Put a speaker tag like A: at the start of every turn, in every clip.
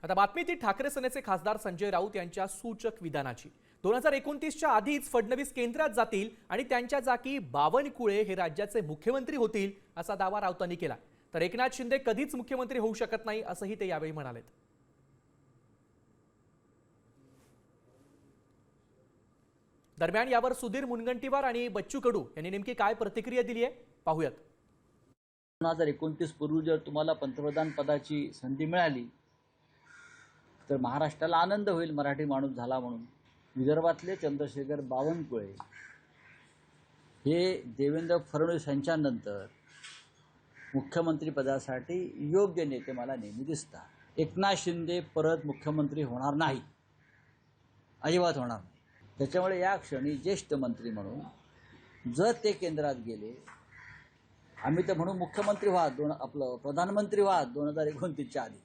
A: आता बातमी ती ठाकरे सेनेचे खासदार संजय राऊत यांच्या सूचक विधानाची। 2029च्या आधीच फडणवीस केंद्रात जातील आणि त्यांच्या जागी बावनकुळे हे राज्याचे मुख्यमंत्री होतील असा दावा राऊतांनी केला। तर एकनाथ शिंदे कधीच मुख्यमंत्री होऊ शकत नाही असंही ते यावेळी म्हणालेत। दरम्यान यावर सुधीर मुनगंटीवार आणि बच्चू कडू यांनी नेमकी काय प्रतिक्रिया दिली आहे पाहूयात।
B: 2029 पूर्वी जर तुम्हाला पंतप्रधान पदाची संधी मिळाली तर महाराष्ट्राला आनंद होईल मराठी माणूस झाला म्हणून। विदर्भातले चंद्रशेखर बावनकुळे हे देवेंद्र फडणवीस यांच्यानंतर मुख्यमंत्री पदासाठी योग्य नेते मला नेहमी दिसतात। एकनाथ शिंदे परत मुख्यमंत्री होणार नाही, अजिबात होणार नाही। त्याच्यामुळे या क्षणी ज्येष्ठ मंत्री म्हणून जर ते केंद्रात गेले, आम्ही तर म्हणून मुख्यमंत्री व्हा आपलं प्रधानमंत्री व्हा 2029च्या आधी,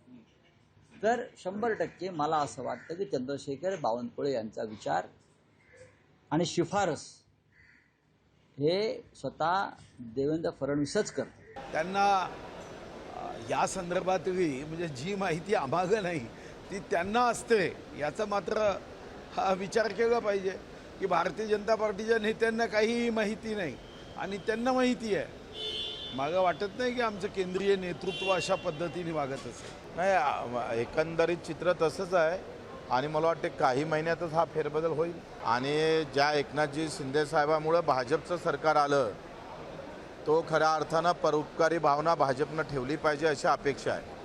B: तर 100% मला असं वाटतं की चंद्रशेखर बावनकुळे यांचा विचार आणि शिफारस हे स्वतः देवेंद्र फडणवीसच करतात।
C: त्यांना या संदर्भातली म्हणजे जी माहिती आम्हाला नाही ती त्यांना असते याचा मात्र हा विचार केला पाहिजे की भारतीय जनता पार्टीच्या नेत्यांना काही माहिती नाही आणि त्यांना माहिती आहे। मला वाटत नाही की आमचं केंद्रीय नेतृत्व अशा पद्धतीने वागत असेल।
D: नाही, एकंदरीत चित्र तसंच आहे आणि मला वाटते काही महिन्यातच हा फेरबदल होईल आणि ज्या एकनाथजी शिंदे साहेबांमुळे भाजपचं सरकार आलं तो खऱ्या अर्थानं परोपकारी भावना भाजपनं ठेवली पाहिजे अशी अपेक्षा आहे।